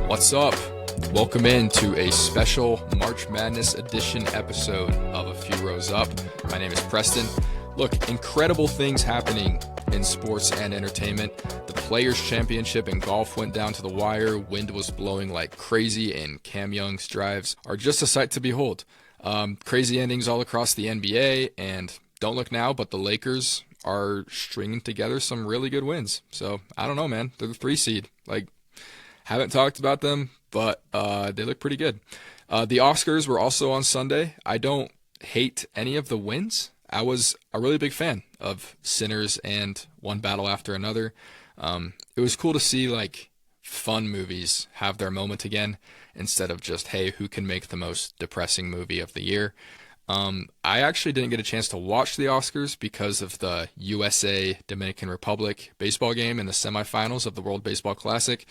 What's up? Welcome into a special March Madness edition episode of A Few Rows Up. My name is Preston. Look, incredible things happening in sports and entertainment. The Players' Championship in golf went down to the wire. Wind was blowing like crazy, and Cam Young's drives are just a sight to behold. Crazy endings all across the NBA, and don't look now, but the Lakers are stringing together some really good wins. So, I don't know, man. They're the 3 seed. Haven't talked about them, but they look pretty good. The Oscars were also on Sunday. I don't hate any of the wins. I was a really big fan of Sinners and One Battle After Another. It was cool to see fun movies have their moment again instead of just, hey, who can make the most depressing movie of the year? I actually didn't get a chance to watch the Oscars because of the USA Dominican Republic baseball game in the semifinals of the World Baseball Classic.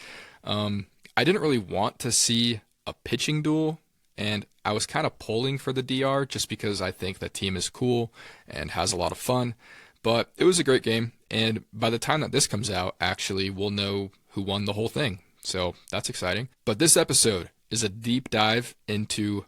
I didn't really want to see a pitching duel, and I was kind of pulling for the DR just because I think the team is cool and has a lot of fun. But it was a great game, and by the time that this comes out, actually, we'll know who won the whole thing. So that's exciting. But this episode is a deep dive into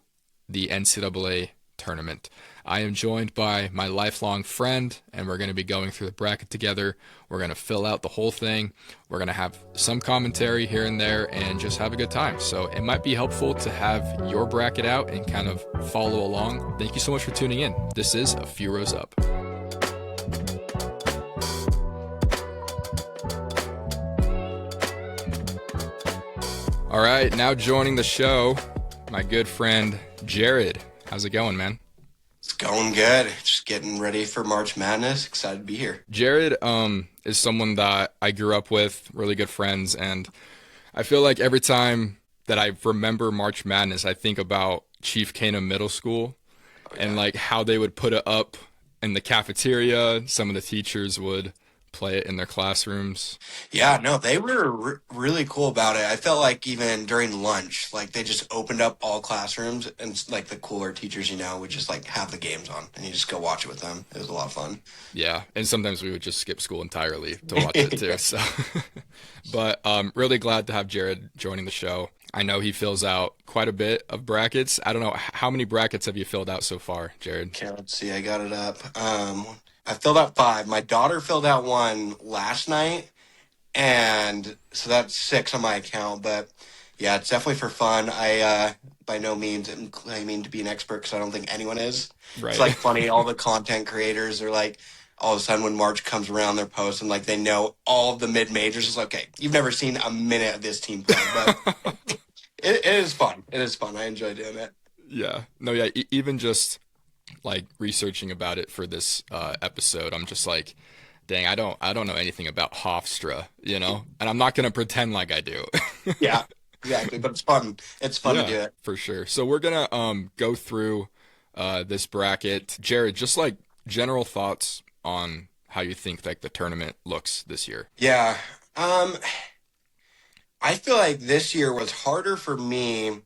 the NCAA tournament. I am joined by my lifelong friend, and we're going to be going through the bracket together. We're going to fill out the whole thing. We're going to have some commentary here and there and just have a good time. So it might be helpful to have your bracket out and kind of follow along. Thank you so much for tuning in. This is A Few Rows Up. All right, now joining the show, my good friend Jared. How's it going, man? It's going good. Just getting ready for March Madness. Excited to be here. Jared is someone that I grew up with, really good friends, and I feel like every time that I remember March Madness, I think about Chief Cana Middle School and how they would put it up in the cafeteria. Some of the teachers would play it in their classrooms. Yeah, no, they were really cool about it. I felt like even during lunch, they just opened up all classrooms and the cooler teachers, would just have the games on and you just go watch it with them. It was a lot of fun. Yeah, and sometimes we would just skip school entirely to watch it too. So, but really glad to have Jared joining the show. I know he fills out quite a bit of brackets. I don't know, how many brackets have you filled out so far, Jared? Okay, let's see. I got it up. I filled out 5. My daughter filled out 1 last night, and so that's 6 on my account. But yeah, it's definitely for fun. I by no means am claiming to be an expert because I don't think anyone is. Right. It's funny. All the content creators are all of a sudden when March comes around, they're posting they know all of the mid majors. It's okay, you've never seen a minute of this team play, but it is fun. It is fun. I enjoy doing it. Yeah. No. Yeah. Even just researching about it for this episode, I'm just dang, I don't know anything about Hofstra, and I'm not gonna pretend like I do. Yeah, exactly. But it's fun. It's fun to do it for sure. So we're gonna go through this bracket. Jared, just general thoughts on how you think the tournament looks this year. Yeah. I feel like this year was harder for me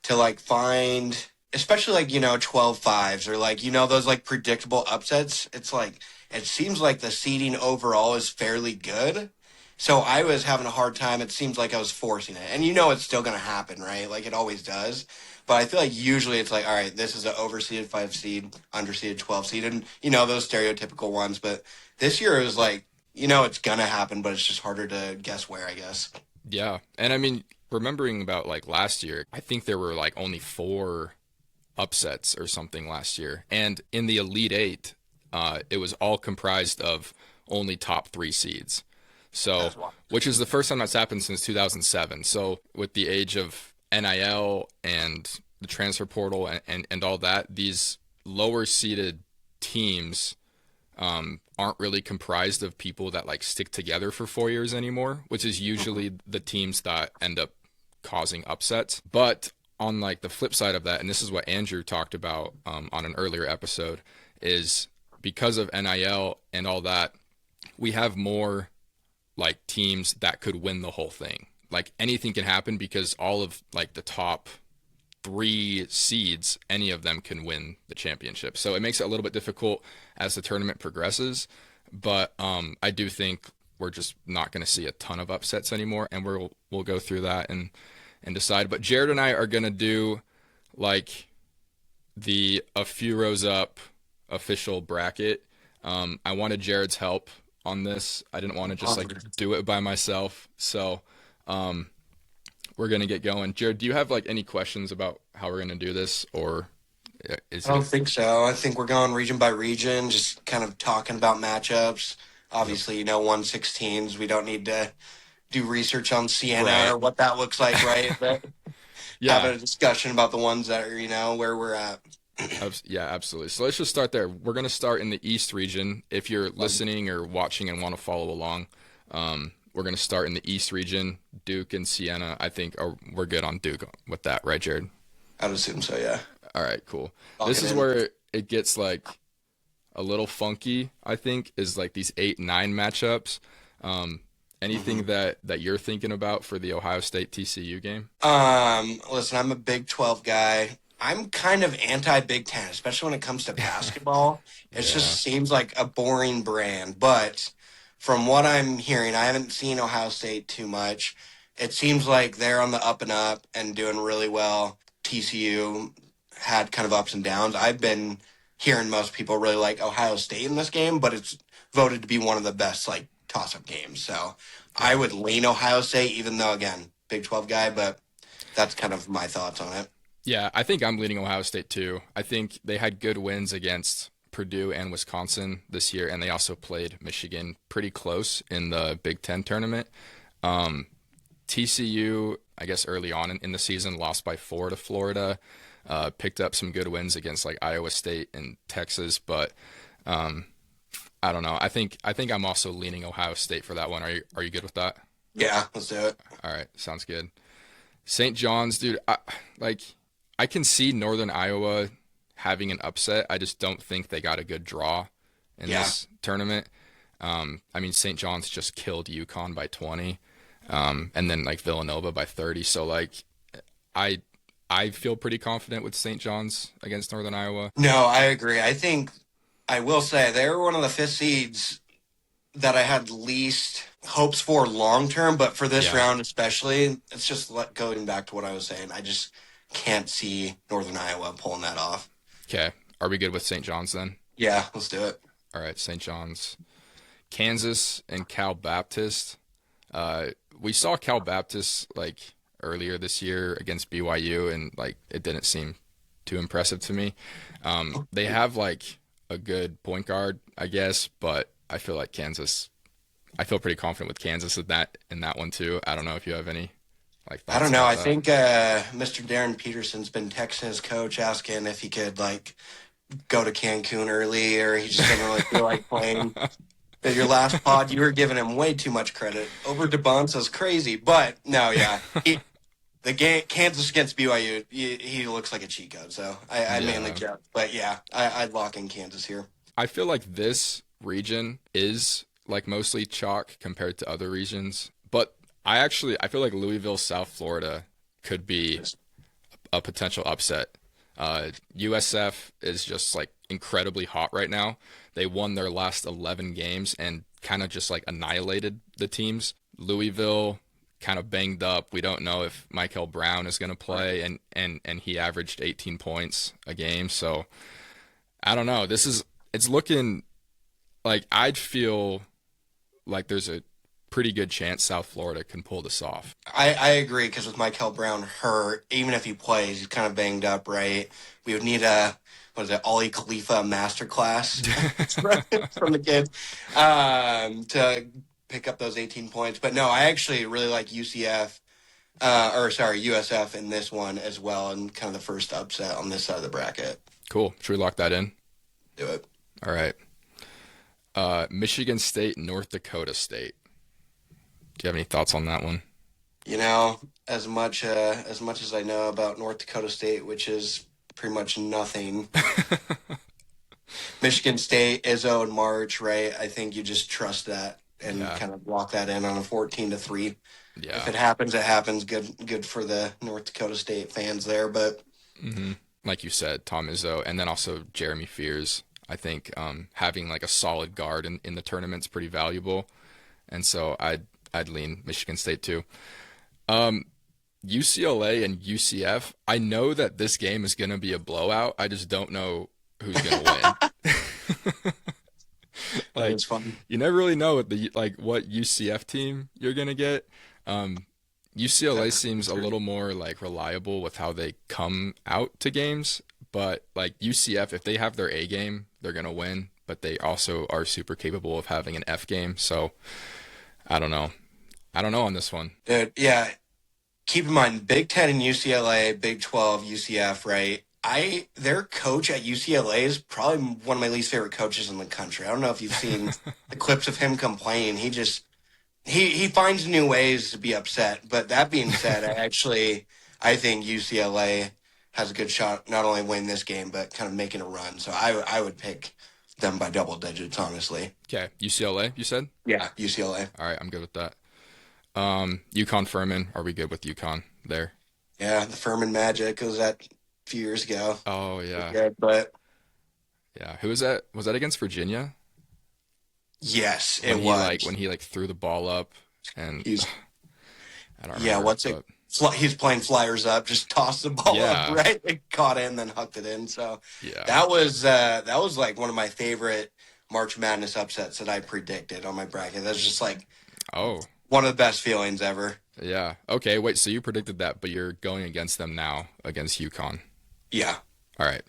to find, especially 12-5s or those predictable upsets. It's it seems like the seeding overall is fairly good. So I was having a hard time. It seems like I was forcing it. And it's still going to happen, right? It always does. But I feel usually it's all right, this is an overseeded 5 seed, underseeded 12 seed, and those stereotypical ones. But this year it was it's going to happen, but it's just harder to guess where, I guess. Yeah. And I mean, remembering about last year, I think there were only 4 upsets or something last year. And in the Elite 8, it was all comprised of only top 3 seeds. So, which is the first time that's happened since 2007. So with the age of NIL and the transfer portal and all that, these lower seeded teams aren't really comprised of people that stick together for 4 years anymore, which is usually the teams that end up causing upsets. But on the flip side of that, and this is what Andrew talked about on an earlier episode, is because of NIL and all that, we have more teams that could win the whole thing. Anything can happen because all of the top 3 seeds, any of them can win the championship. So it makes it a little bit difficult as the tournament progresses. But I do think we're just not going to see a ton of upsets anymore, and we'll go through that and decide. But Jared and I are gonna do like the a few rows up official bracket. I wanted Jared's help on this. I didn't want to just like do it by myself. So we're gonna get going. Jared, do you have like any questions about how we're gonna do this, or is I don't it? think so. I think we're going region by region, just kind of talking about matchups. Yep. Obviously, 116s. We don't need to do research on Siena Right. or what that looks like, right? But Yeah. having a discussion about the ones that are, where we're at. Yeah, absolutely. So let's just start there. We're going to start in the East region. If you're listening or watching and want to follow along, we're going to start in the East region. Duke and Siena, I think we're good on Duke with that, right, Jared? I'd assume so, yeah. All right, cool. Lock This it is in. where it gets like a little funky, I think, is like these 8-9 matchups. Anything that you're thinking about for the Ohio State TCU game? Listen, I'm a Big 12 guy. I'm kind of anti Big 10, especially when it comes to basketball. It Yeah. just seems like a boring brand. But from what I'm hearing, I haven't seen Ohio State too much. It seems like they're on the up and up and doing really well. TCU had kind of ups and downs. I've been hearing most people really like Ohio State in this game, but it's voted to be one of the best like toss-up games. So I Yeah. would lean Ohio State, even though again, Big 12 guy, but that's kind of my thoughts on it. Yeah, I think I'm leaning Ohio State too. I think they had good wins against Purdue and Wisconsin this year, and they also played Michigan pretty close in the Big Ten tournament. Um, TCU, I guess early on in the season, lost by 4 to Florida. Picked up some good wins against like Iowa State and Texas, but I don't know. I think I'm also leaning Ohio State for that one. Are you good with that? Yeah, let's do it. All right, sounds good. St. John's, dude, I can see Northern Iowa having an upset. I just don't think they got a good draw in Yeah. this tournament. I mean, St. John's just killed UConn by 20, and then like Villanova by 30. So like, I I feel pretty confident with St. John's against Northern Iowa. No, I agree. I think I will say they're one of the fifth seeds that I had least hopes for long term, but for this Yeah. round especially, it's just going back to what I was saying. I just can't see Northern Iowa pulling that off. Okay. Are we good with St. John's then? Yeah, let's do it. All right, St. John's. Kansas and Cal Baptist. We saw Cal Baptist like earlier this year against BYU, and like it didn't seem too impressive to me. They have like a good point guard, I guess, but I feel like Kansas. I feel pretty confident with Kansas in that one too. I don't know if you have any like I thoughts don't know. about I that. think Mr. Darren Peterson's been texting his coach asking if he could like go to Cancun early, or he just doesn't really feel like playing. At your last pod, you were giving him way too much credit. Over DeBonsa's crazy, but no, yeah, the game Kansas against BYU, he looks like a cheat code. So I mainly Yeah. joke, but yeah, I'd lock in Kansas here. I feel like this region is like mostly chalk compared to other regions, but I feel like Louisville, South Florida could be a potential upset. USF is just like incredibly hot right now. They won their last 11 games and kind of just like annihilated the teams. Louisville kind of banged up. We don't know if Michael Brown is going to play, and he averaged 18 points a game. So I don't know. It's looking like I'd feel like there's a pretty good chance South Florida can pull this off. I agree because with Michael Brown hurt, even if he plays, he's kind of banged up, right? We would need a what is it, Ollie Khalifa masterclass from the kid to pick up those 18 points. But no, I actually really like USF in this one as well, and kind of the first upset on this side of the bracket. Cool. Should we lock that in? Do it. All right. Michigan State, North Dakota State. Do you have any thoughts on that one? As much as I know about North Dakota State, which is pretty much nothing. Michigan State, Izzo, and March, right? I think you just trust that and Yeah. kind of lock that in on a 14-3. Yeah. If it happens, it happens. Good for the North Dakota State fans there. But Like you said, Tom Izzo, and then also Jeremy Fears. I think having like a solid guard in the tournament's pretty valuable, and so I'd lean Michigan State too. UCLA and UCF, I know that this game is going to be a blowout. I just don't know who's going to win. That Like, is fun. you never really know what UCF team you're going to get. UCLA seems a little more like reliable with how they come out to games, but like UCF, if they have their A game, they're going to win, but they also are super capable of having an F game. So, I don't know. I don't know on this one. Dude, yeah. Keep in mind, Big Ten and UCLA, Big 12 UCF, right? Their coach at UCLA is probably one of my least favorite coaches in the country. I don't know if you've seen the clips of him complaining. He finds new ways to be upset. But that being said, I think UCLA has a good shot not only win this game but kind of making a run. So I would pick them by double digits, honestly. Okay, UCLA, you said? Yeah, UCLA. All right, I'm good with that. UConn Furman, are we good with UConn there? Yeah, the Furman Magic was that a few years ago. Oh yeah. Yeah, but Yeah. Who was that? Was that against Virginia? yes, When it he was. like when he like threw the ball up and He's I don't Yeah, remember. what's it? But He's playing flyers up, just tossed the ball up, yeah. right? It caught it and then hucked it in. So Yeah. that was like one of my favorite March Madness upsets that I predicted on my bracket. That's just like Oh, one of the best feelings ever. yeah. Okay, wait, so you predicted that, but you're going against them now against UConn. Yeah, All right.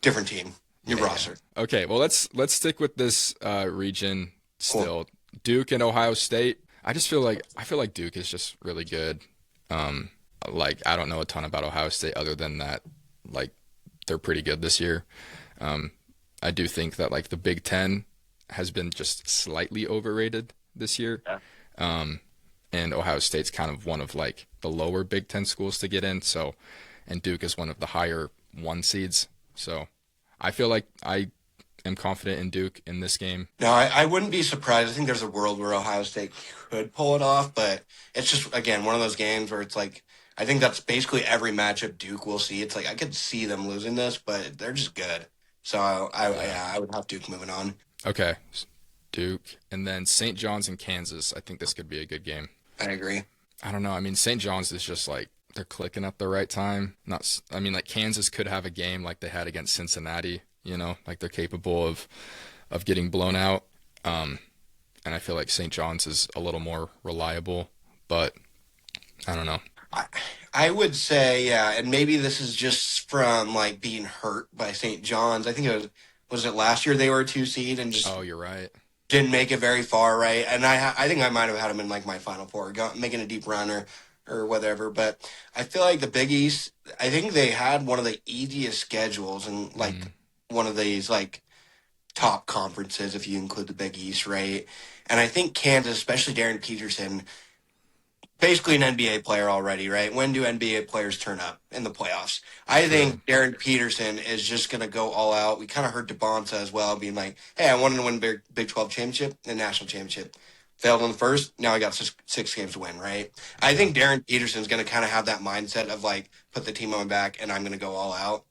different team, new Yeah. roster. Okay, well let's stick with this region Cool. still. Duke and Ohio State. I feel like Duke is just really good. Um, like I don't know a ton about Ohio State other than that, like they're pretty good this year. Um, I do think that like the Big Ten has been just slightly overrated this year. Yeah. Um, and Ohio State's kind of one of like the lower Big Ten schools to get in. So, and Duke is one of the higher one seeds. So, I feel like I am confident in Duke in this game. No, I wouldn't be surprised. I think there's a world where Ohio State could pull it off, but it's just again one of those games where it's like I think that's basically every matchup Duke will see. It's like I could see them losing this, but they're just good. So Yeah. yeah, I would have Duke moving on. Okay, Duke, and then St. John's and Kansas. I think this could be a good game. I agree. I don't know. I mean, St. John's is just like they're clicking at the right time. I mean, like Kansas could have a game like they had against Cincinnati. Like they're capable of getting blown out. And I feel like St. John's is a little more reliable, but I don't know. I, I would say, yeah, and maybe this is just from like being hurt by St. John's. I think was it last year they were a 2 seed and just Oh, you're right. didn't make it very far, right? And I think I might have had them in like my Final Four, making a deep run or whatever. But I feel like the Big East, I think they had one of the easiest schedules and like Mm, one of these like top conferences if you include the Big East, right? And I think Kansas, especially Darren Peterson, basically an NBA player already, right? When do NBA players turn up in the playoffs? I true. think Darren Peterson is just going to go all out. We kind of heard DeBonta as well being like, hey, I wanted to win Big 12 championship and national championship. Failed in the first, now I got six games to win, right? I Yeah. think Darren Peterson's going to kind of have that mindset of like, put the team on my back and I'm going to go all out.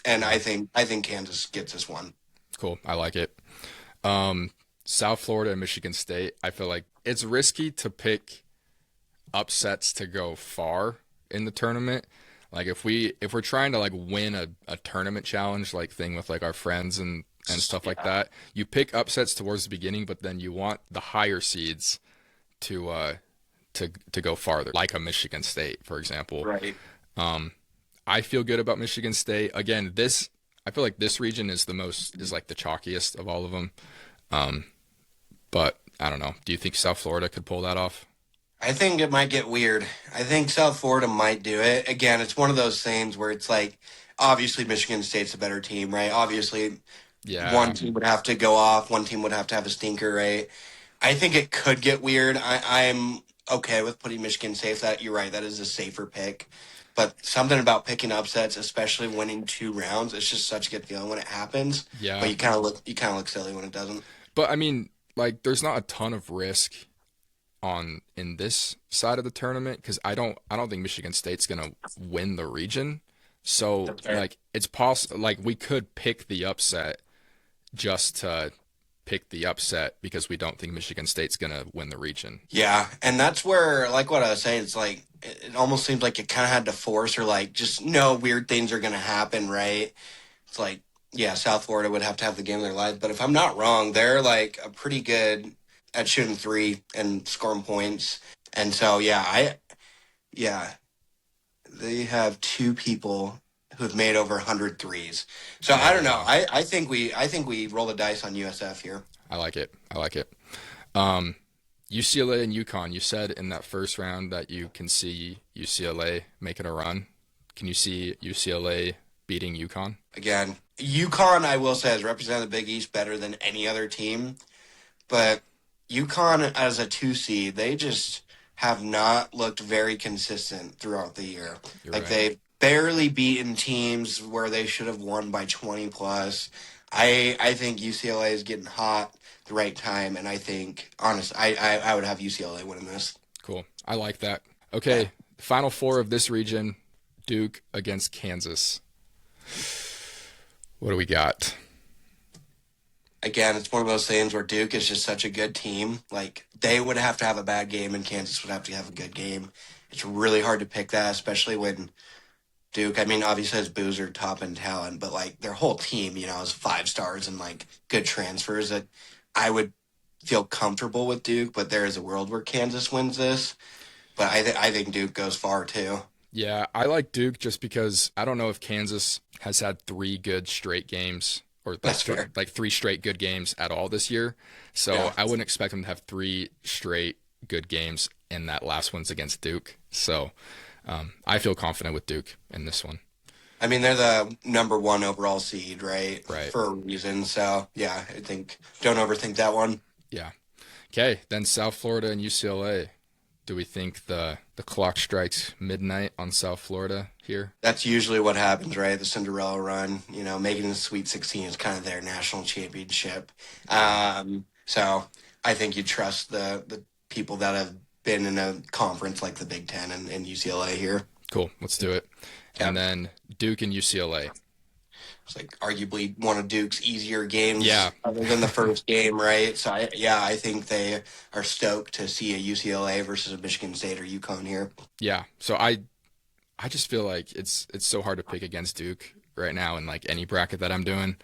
And Yeah. I think Kansas gets this one. Cool. I like it. Um, South Florida and Michigan State. I feel like it's risky to pick upsets to go far in the tournament. Like if we're trying to like win a tournament challenge like thing with like our friends and stuff like Yeah, that, you pick upsets towards the beginning, but then you want the higher seeds to to go farther, like a Michigan State, for example. right. Um, I feel good about Michigan State. Again, this I feel like this region is like the chalkiest of all of them. Um, but I don't know. Do you think South Florida could pull that off? I think it might get weird. I think South Florida might do it. Again, it's one of those things where it's like, obviously Michigan State's a better team, right? Obviously, one Yeah. team would have to go off, one team would have a stinker, right? I think it could get weird. I'm okay with putting Michigan safe. That you're right, that is a safer pick. But something about picking upsets, especially winning 2 rounds, it's just such a good feeling when it happens. But Yeah. you kind of look silly when it doesn't. But I mean, like there's not a ton of risk on in this side of the tournament because I don't think Michigan State's gonna win the region. So That's fair. like it's possible like we could pick the upset just to pick the upset because we don't think Michigan State's gonna win the region. Yeah, and that's where, like what I was saying, it's like it almost seems like you kind of had to force or like just no weird things are going to happen, right? It's like, yeah, South Florida would have to have the game of their lives. But if I'm not wrong, they're like a pretty good at shooting three and scoring points. And so, yeah, they have two people who've made over 100 threes. So I Oh, don't know. wow. I think we roll the dice on USF here. I like it. I like it. Um, UCLA and UConn, you said in that first round that you can see UCLA making a run. Can you see UCLA beating UConn? Again, UConn, I will say, has represented the Big East better than any other team. But UConn, as a two seed, they just have not looked very consistent throughout the year. You're Like right. they've barely beaten teams where they should have won by 20 plus. I think UCLA is getting hot at the right time, and I think, honest, I would have UCLA winning this. Cool. I like that. Yeah. Okay, final four of this region, Duke against Kansas. What do we got? Again, it's one of those things where Duke is just such a good team. Like they would have to have a bad game, and Kansas would have to have a good game. It's really hard to pick that, especially when Duke. I mean, obviously has Boozer top end talent, but like their whole team, is 5 stars and like good transfers. That I would feel comfortable with Duke, but there is a world where Kansas wins this. But I think Duke goes far too. Yeah, I like Duke just because I don't know if Kansas has had three good straight games or That's fair. like three straight good games at all this year. So Yeah. I wouldn't expect them to have three straight good games, and that last one's against Duke. So I feel confident with Duke in this one. I mean, they're the number one overall seed, right? Right. For a reason. So yeah, I think don't overthink that one. Yeah. Okay, then South Florida and UCLA. Do we think the clock strikes midnight on South Florida here? That's usually what happens, right? The Cinderella run, making the Sweet 16 is kind of their national championship. So I think you trust the people that have been in a conference like the Big Ten and UCLA here. Cool, let's do it. Yeah. And then Duke and UCLA. It's like arguably one of Duke's easier games Yeah, other than the first game, right? So I think they are stoked to see a UCLA versus a Michigan State or UConn here. yeah. So I just feel like it's so hard to pick against Duke right now in like any bracket that I'm doing.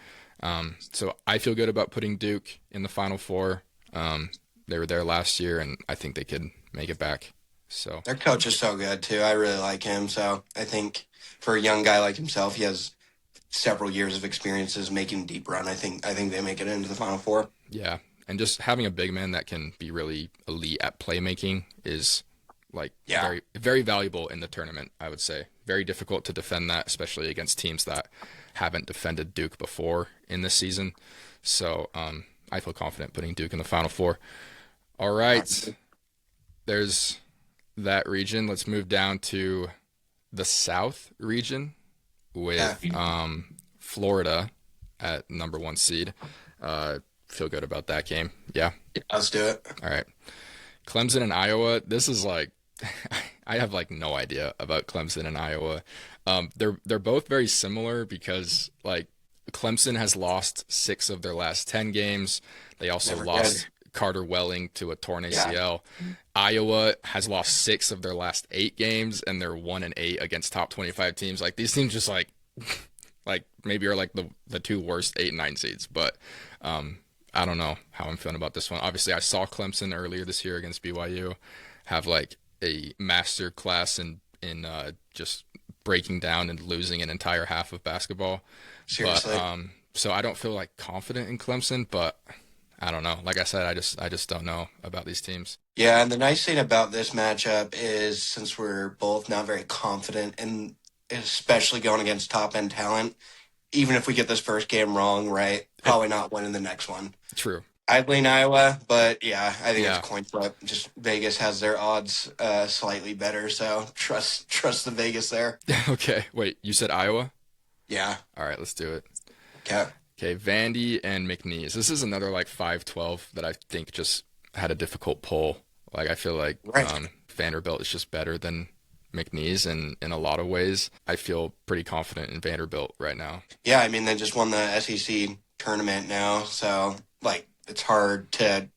So I feel good about putting Duke in the Final Four. They were there last year, and I think they could make it back. So Their coach is so good too. I really like him. So I think for a young guy like himself, he has several years of experiences making a deep run. I think they make it into the Final Four. yeah, and just having a big man that can be really elite at playmaking is like Yeah. very very valuable in the tournament, I would say. Very difficult to defend that, especially against teams that haven't defended Duke before in this season. So I feel confident putting Duke in the Final Four. All right, there's that region. Let's move down to the South region Yeah. with Florida at number one seed. Feel good about that game. Yeah. Let's do it. All right. Clemson and Iowa. This is like I have like no idea about Clemson and Iowa. They're both very similar because like Clemson has lost 6 of their last 10 games. They also Never lost good. Carter Welling to a torn Yeah. ACL. Iowa has lost 6 of their last 8 games, and they're 1-8 against top 25 teams. Like these teams just like maybe are like the two worst 8 and 9 seeds. But I don't know how I'm feeling about this one. Obviously, I saw Clemson earlier this year against BYU have like a master class in just breaking down and losing an entire half of basketball. Seriously. But so I don't feel like confident in Clemson, but I don't know. Like I said, I just don't know about these teams. Yeah, and the nice thing about this matchup is since we're both not very confident and especially going against top end talent, even if we get this first game wrong, right? Probably not winning the next one. True. I'd lean Iowa, but yeah, I think Yeah. it's a coin flip. Just Vegas has their odds slightly better, so trust the Vegas there. Okay. Wait, you said Iowa? Yeah. All right, let's do it. Okay. Okay, Vandy and McNeese. This is another like 5-12 that I think just had a difficult pull. Like I feel like Right. Vanderbilt is just better than McNeese in a lot of ways. I feel pretty confident in Vanderbilt right now. Yeah, I mean they just won the SEC tournament now, so like it's hard to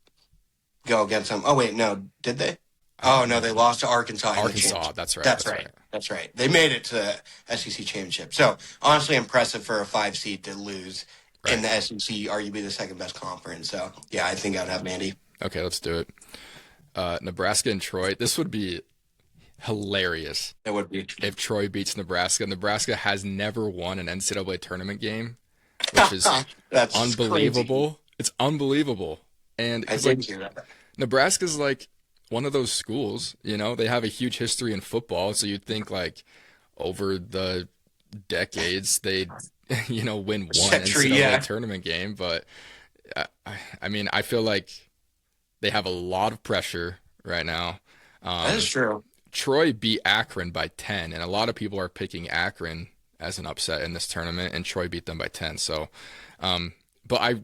go against them. Oh wait, no, did they? Oh no, they lost to Arkansas in the Arkansas, championship. that's right. That's right. That's right. They made it to the SEC championship. So honestly, impressive for a 5 seed to lose in Right. the SEC, arguably the second best conference. So yeah, I think I'd have Mandy. Okay, let's do it. Nebraska and Troy. This would be hilarious That would be. if Troy beats Nebraska. Nebraska has never won an NCAA tournament game, which is That's unbelievable. crazy. It's unbelievable. And I because did hear that. Nebraska's like one of those schools, they have a huge history in football. So you'd think like over the decades they'd, win one Century, NCAA yeah. tournament game. But I mean, I feel like they have a lot of pressure right now. That is true. Troy beat Akron by 10, and a lot of people are picking Akron as an upset in this tournament, and Troy beat them by 10. So, but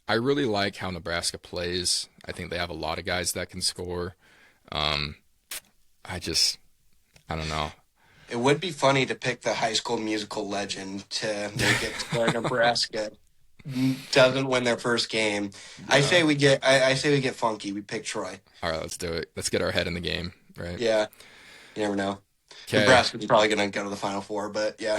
I really like how Nebraska plays. I think they have a lot of guys that can score. I don't know. It would be funny to pick the High School Musical legend to make it to where Nebraska doesn't win their first game. I say we get funky. We pick Troy. All right, let's do it. Let's get our head in the game, right? Yeah, you never know. Okay. Nebraska's probably going to go to the Final Four, but yeah.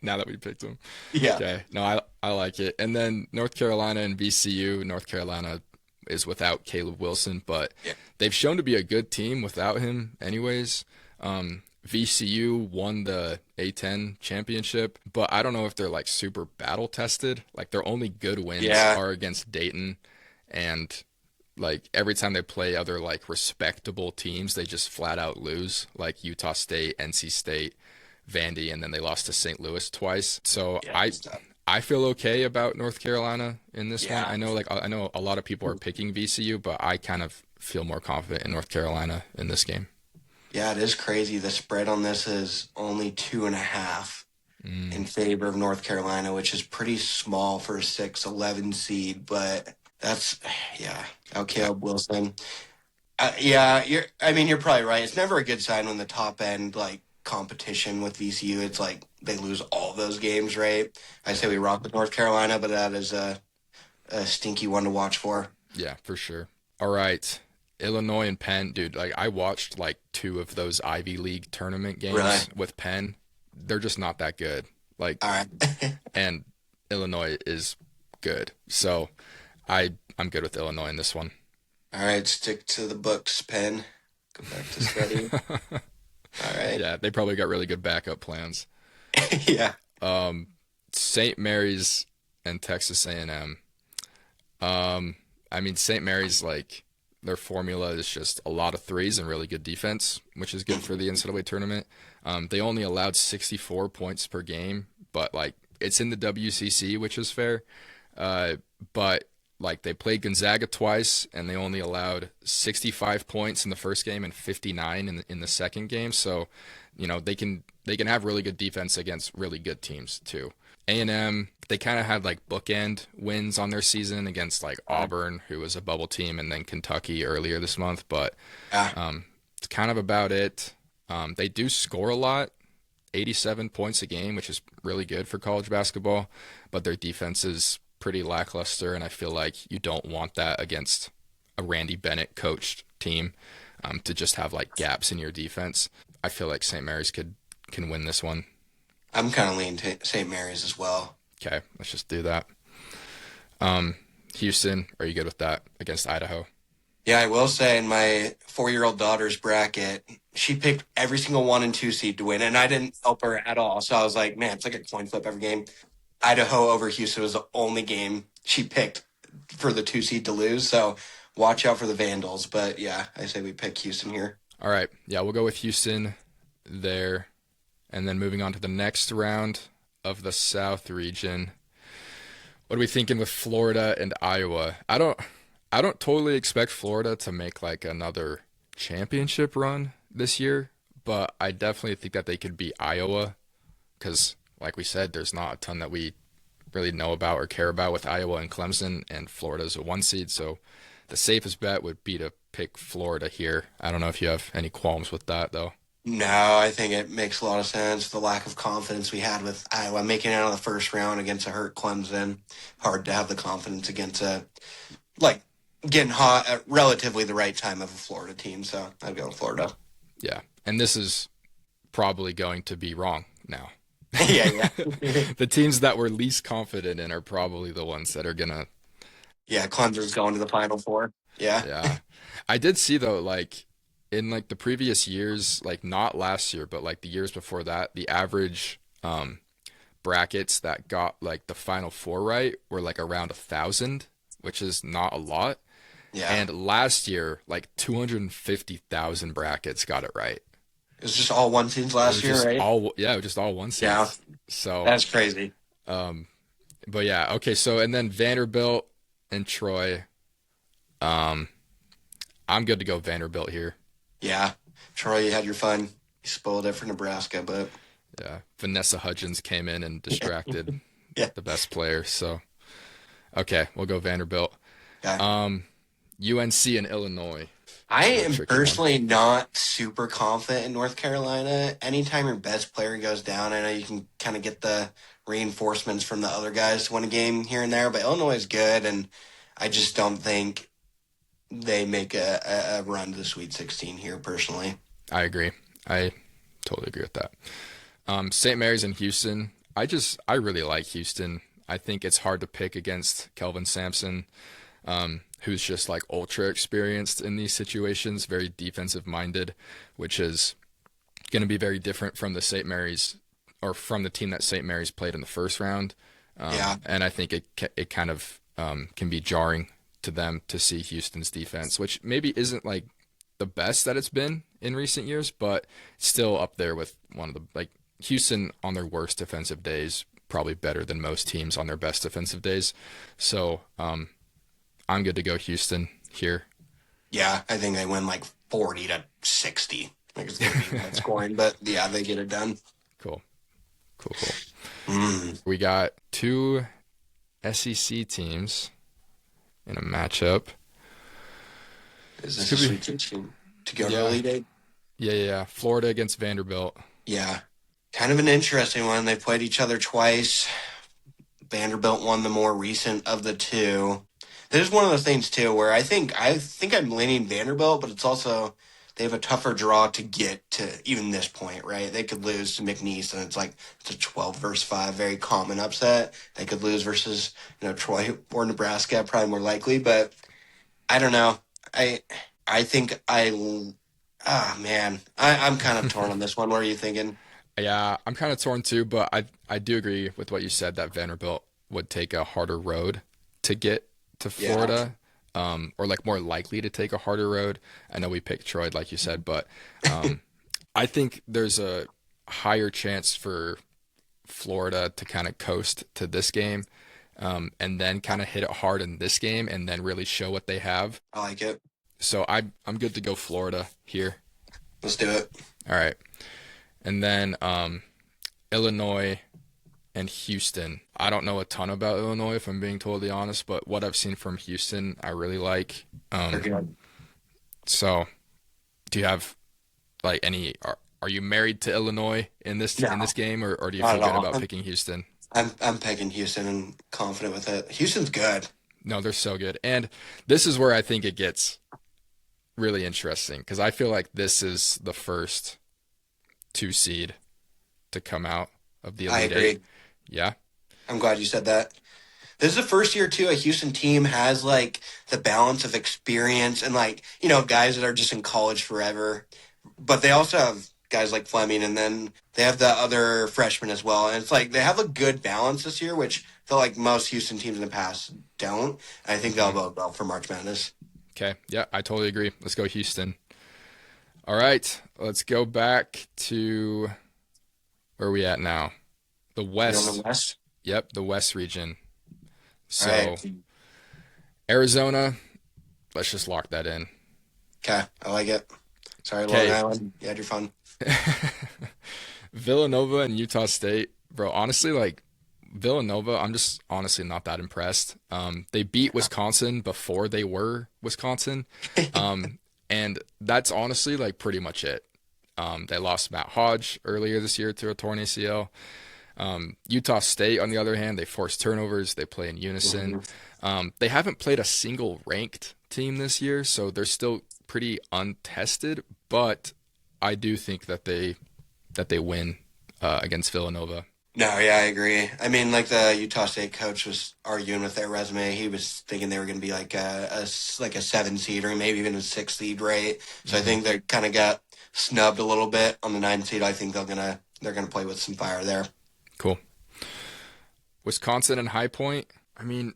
Now that we picked them. Yeah. Okay. No, I like it. And then North Carolina and VCU. North Carolina is without Caleb Wilson, but they've shown to be a good team without him anyways. VCU won the A10 championship, but I don't know if they're like super battle tested. Like their only good wins are against Dayton, and like every time they play other like respectable teams, they just flat out lose, like Utah State, NC State, Vandy, and then they lost to St. Louis twice. So I feel okay about North Carolina in this one. I know a lot of people are picking VCU, but I kind of feel more confident in North Carolina in this game. Yeah, it is crazy. The spread on this is only 2.5 in favor of North Carolina, which is pretty small for a 6-11 seed, but that's, Caleb Wilson. You're probably right. It's never a good sign when the top end, like, competition with VCU, it's like they lose all those games, right? I say we rock with North Carolina, but that is a stinky one to watch for. Yeah, for sure. All right. Illinois and Penn, dude, like I watched like 2 of those Ivy League tournament games with Penn. They're just not that good. Like, all right. And Illinois is good. So I'm good with Illinois in this one. All right, stick to the books, Penn. Go back to study. All right. Yeah, they probably got really good backup plans. Yeah. St. Mary's and Texas A&M. I mean, St. Mary's, like, their formula is just a lot of threes and really good defense, which is good for the NCAA tournament. They only allowed 64 points per game, but, like, it's in the WCC, which is fair. But, like, they played Gonzaga twice, and they only allowed 65 points in the first game and 59 in the second game. So, they can have really good defense against really good teams, too. A&M, they kind of had like bookend wins on their season against like Auburn, who was a bubble team, and then Kentucky earlier this month. But it's kind of about it. They do score a lot, 87 points a game, which is really good for college basketball. But their defense is pretty lackluster, and I feel like you don't want that against a Randy Bennett coached team to just have like gaps in your defense. I feel like St. Mary's can win this one. I'm kind of leaning to St. Mary's as well. Okay, let's just do that. Houston, are you good with that against Idaho? Yeah, I will say in my 4-year-old daughter's bracket, she picked every single 1 and 2 seed to win, and I didn't help her at all. So I was like, man, it's like a coin flip every game. Idaho over Houston was the only game she picked for the 2 seed to lose. So watch out for the Vandals. But yeah, I say we pick Houston here. All right. Yeah, we'll go with Houston there. And then moving on to the next round of the South region. What are we thinking with Florida and Iowa? I don't totally expect Florida to make like another championship run this year, but I definitely think that they could beat Iowa because, like we said, there's not a ton that we really know about or care about with Iowa and Clemson, and Florida's a 1 seed, so the safest bet would be to pick Florida here. I don't know if you have any qualms with that, though. No, I think it makes a lot of sense. The lack of confidence we had with Iowa making it out of the first round against a hurt Clemson. Hard to have the confidence against getting hot at relatively the right time of a Florida team. So I'd go with Florida. Yeah. And this is probably going to be wrong now. Yeah, yeah. The teams that we're least confident in are probably the ones that are gonna. Yeah, Clemson's going to the Final Four. Yeah. Yeah. I did see though, like in like the previous years, like not last year, but like the years before that, the average brackets that got like the Final Four right were like around 1,000, which is not a lot. Yeah. And last year, like 250,000 brackets got it right. It was just all one teams It last was year, just right? all, yeah, it was just all one Yeah. seeds. So, That's crazy. um, but yeah, okay. So, and then Vanderbilt and Troy. Um, I'm good to go Vanderbilt here. Yeah. Troy, you had your fun. You spoiled it for Nebraska, but Yeah, Vanessa Hudgens came in and distracted yeah. the best player. So, okay, we'll go Vanderbilt. Okay. UNC and Illinois. I This is a am tricky one. personally not super confident in North Carolina. Anytime your best player goes down, I know you can kind of get the reinforcements from the other guys to win a game here and there, but Illinois is good, and I just don't think they make a run to the Sweet 16 here, personally. I agree. I totally agree with that. St. Mary's and Houston. I really like Houston. I think it's hard to pick against Kelvin Sampson, who's just like ultra experienced in these situations, very defensive minded, which is going to be very different from the St. Mary's or from the team that St. Mary's played in the first round. Yeah, And I think it kind of can be jarring to them to see Houston's defense, which maybe isn't like the best that it's been in recent years, but still up there with one of the like Houston on their worst defensive days, probably better than most teams on their best defensive days. So I'm good to go Houston here. yeah, I think they win like 40-60. Like it's going to be that scoring, but yeah, they get it done. Cool. Cool, cool. Mm. We got two SEC teams in a matchup. Is This this a could be, Sweet 16 to go to yeah, Elite Eight? yeah. Florida against Vanderbilt. Yeah, kind of an interesting one. They played each other twice. Vanderbilt won the more recent of the two. This is one of those things too where I think I'm leaning Vanderbilt, but it's also they have a tougher draw to get to even this point, right? They could lose to McNeese, and it's a 12 versus 5, very common upset. They could lose versus Troy or Nebraska, probably more likely, but I don't know. I I think man, I'm kind of torn on this one. What are you thinking? Yeah, I'm kind of torn too, but I do agree with what you said that Vanderbilt would take a harder road to get to Yeah, Florida, or like more likely to take a harder road. I know we picked Troy, like you said, but I think there's a higher chance for Florida to kind of coast to this game, and then kind of hit it hard in this game, and then really show what they have. I like it. So I'm good to go Florida here. Let's do it. All right. And then Illinois and Houston. I don't know a ton about Illinois, if I'm being totally honest, but what I've seen from Houston, I really like. They're good. So, do you have like any? Are you married to Illinois in No, this game, or do you not feel at good all. about picking Houston? I'm picking Houston and confident with it. Houston's good. No, they're so good, and this is where I think it gets really interesting because I feel like this is the first two seed to come out of the I Elite Eight. agree. Yeah. I'm glad you said that. This is the first year too a Houston team has like the balance of experience and like, guys that are just in college forever. But they also have guys like Fleming and then they have the other freshmen as well. And it's like they have a good balance this year, which I feel like most Houston teams in the past don't. And I think they'll hmm bode well for March Madness. Okay. Yeah, I totally agree. Let's go Houston. All right. Let's go back to where are we at now? The You on the West. West? Yep, the West region. All So right. Arizona, let's just lock that in. Okay. I like it. Sorry, Long Okay. Island. You had your fun. Villanova and Utah State. Bro, honestly, like Villanova, I'm just honestly not that impressed. They beat Wisconsin before they were Wisconsin. And that's honestly like pretty much it. They lost Matt Hodge earlier this year to a torn ACL. Utah State, on the other hand, they force turnovers. They play in unison. Mhm. They haven't played a single ranked team this year, so they're still pretty untested. But I do think that they win against Villanova. No, yeah, I agree. I mean, like the Utah State coach was arguing with their resume. He was thinking they were going to be like like a 7 seed or maybe even a 6 seed, right? So I Hmm. think they kind of got snubbed a little bit on the 9 seed. I think they're gonna play with some fire there. Cool. Wisconsin and High Point. I mean,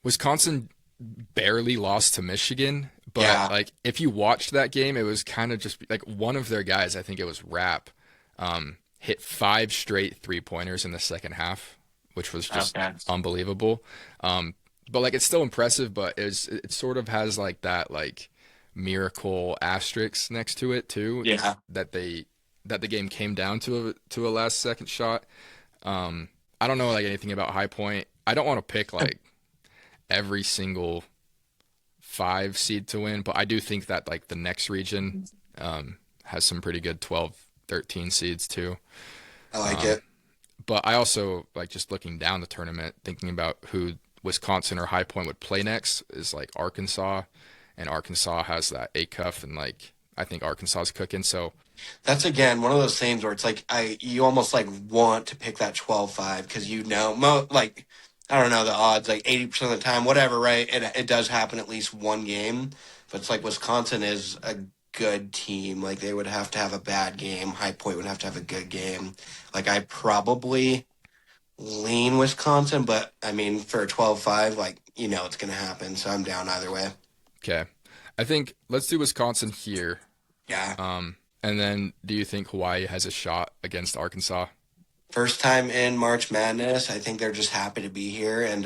Wisconsin barely lost to Michigan, but Yeah. like if you watched that game, it was kind of just like one of their guys, I think it was Rapp, hit 5 straight 3-pointers in the second half, which was just Okay. unbelievable. But like it's still impressive, but it sort of has like that like miracle asterisk next to it too, Yeah. that the game came down to a last second shot. I don't know like anything about High Point. I don't want to pick like every single 5 seed to win, but I do think that like the next region has some pretty good 12, 13 seeds too. I like Um, it. but I also like just looking down the tournament, thinking about who Wisconsin or High Point would play next is like Arkansas, and Arkansas has that A cuff, and like I think Arkansas is cooking. So That's again one of those things where it's like you almost like want to pick that 12-5 because like I don't know the odds like 80% of the time whatever, right? It does happen at least one game, but it's like Wisconsin is a good team. Like they would have to have a bad game. High Point would have to have a good game. Like I probably lean Wisconsin, but I mean for a 12-5, like it's gonna happen. So I'm down either way. okay, I think let's do Wisconsin here. Yeah. And then do you think Hawaii has a shot against Arkansas? First time in March Madness. I think they're just happy to be here. And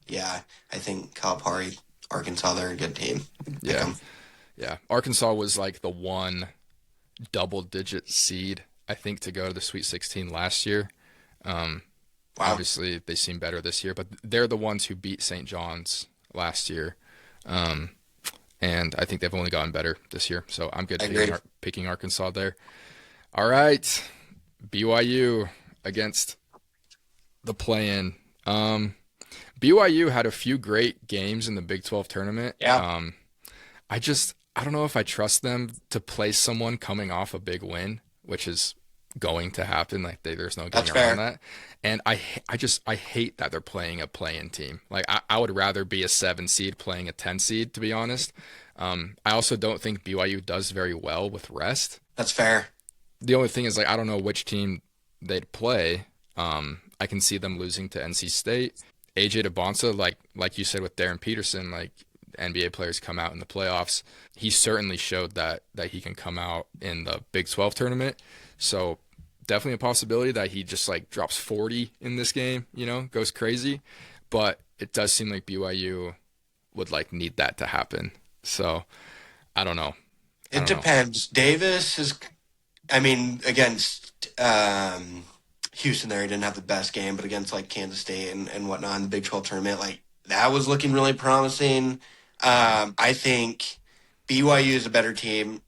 yeah, I think Calipari, Arkansas, they're a good team. Pick Yeah, them. yeah. Arkansas was like the one double-digit seed, I think, to go to the Sweet 16 last year. Um, Wow. Obviously, they seem better this year, but they're the ones who beat St. John's last year. Um, and I think they've only gotten better this year. So I'm good I agree. picking Arkansas there. All right, BYU against the play-in. BYU had a few great games in the Big 12 tournament. Yeah, I don't know if I trust them to play someone coming off a big win, which is going to happen. Like there's no that's getting around fair. that. And I hate that they're playing a play-in team. Like I would rather be a 7 seed playing a 10 seed, to be honest. I also don't think BYU does very well with rest. That's fair. The only thing is like I don't know which team they'd play. I can see them losing to NC State. AJ DeBonsa, like you said with Darren Peterson, like NBA players come out in the playoffs. He certainly showed that he can come out in the Big 12 tournament. So definitely a possibility that he just like drops 40 in this game, goes crazy. But it does seem like BYU would like need that to happen. So I don't know. I It don't know. depends. Davis is, I mean, against Houston there, he didn't have the best game, but against like Kansas State and whatnot in the Big 12 tournament, like that was looking really promising. I think BYU is a better team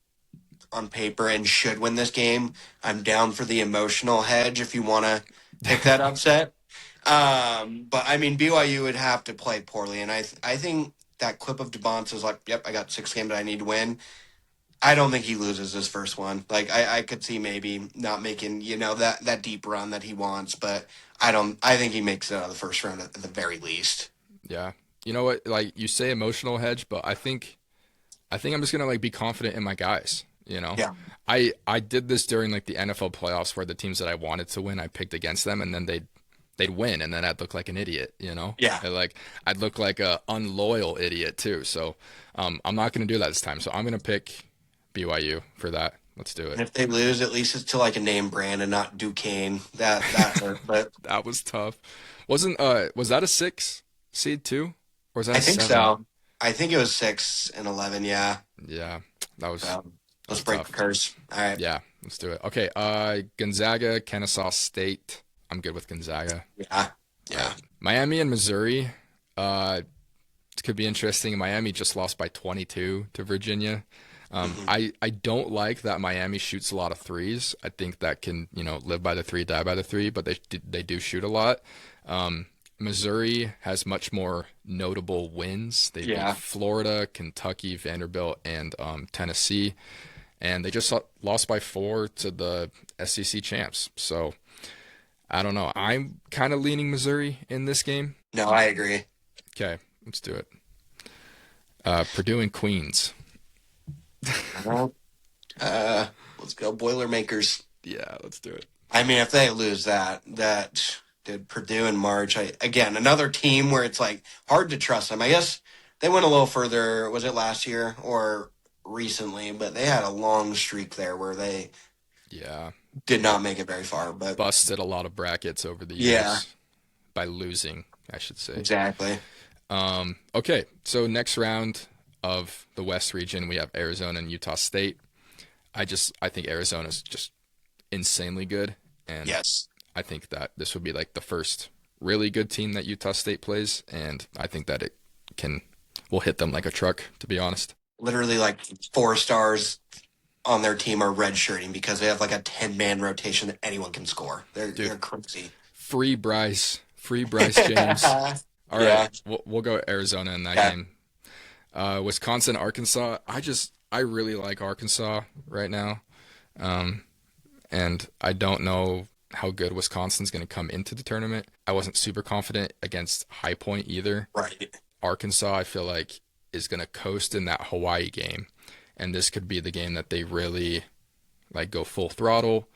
on paper and should win this game. I'm down for the emotional hedge if you want to pick that upset. But I mean, BYU would have to play poorly, and I think that clip of DeBonce is like, yep, I got 6 games that I need to win. I don't think he loses this first one. Like I could see maybe not making that deep run that he wants, but I don't. I think he makes it out of the first round at the very least. Yeah. You know what? Like you say emotional hedge, but I think I'm just gonna like be confident in my guys. Yeah, I did this during like the NFL playoffs where the teams that I wanted to win, I picked against them, and then they'd win, and then I'd look like an idiot. yeah. I'd look like a unloyal idiot too. So I'm not gonna do that this time. So I'm gonna pick BYU for that. Let's do And it. if they lose, at least it's to like a name brand and not Duquesne. That hurt, but That was tough. Wasn't was that a 6 seed too, or was that I a think 7? so. I think it was 6 and 11. Yeah. Yeah, that was that Let's was break the tough. curse. All right. Yeah, let's do it. Okay, Gonzaga, Kennesaw State. I'm good with Gonzaga. Yeah. Yeah. Miami and Missouri. It could be interesting. Miami just lost by 22 to Virginia. Mhm. I don't like that Miami shoots a lot of threes. I think that can, live by the three, die by the three, but they do shoot a lot. Um, Missouri has much more notable wins. They beat Yeah. Florida, Kentucky, Vanderbilt, and Tennessee, and they just lost by 4 to the SEC champs. So I don't know. I'm kind of leaning Missouri in this game. No, I agree. Okay, let's do it. Purdue and Queens. Well, let's go Boilermakers. Yeah, let's do it. I mean, if they lose that did Purdue in March. Again, another team where it's like hard to trust them. I guess they went a little further. Was it last year or recently? But they had a long streak there where they Yeah, did not make it very far. But busted a lot of brackets over the yeah, years by losing, I should say. exactly. Okay, so next round of the West region, we have Arizona and Utah State. I think Arizona's just insanely good, and Yes, I think that this would be like the first really good team that Utah State plays, and I think that it can will hit them like a truck, to be honest. literally like 4 stars on their team are redshirting because they have like a 10-man rotation that anyone can score. They're Dude, crazy. free Bryce James. All right, Yeah, we'll go Arizona in that yeah. game. Wisconsin, Arkansas. I really like Arkansas right now. Um, and I don't know how good Wisconsin's going to come into the tournament. I wasn't super confident against High Point either. Right. Arkansas, I feel like, is going to coast in that Hawaii game, and this could be the game that they really like go full throttle.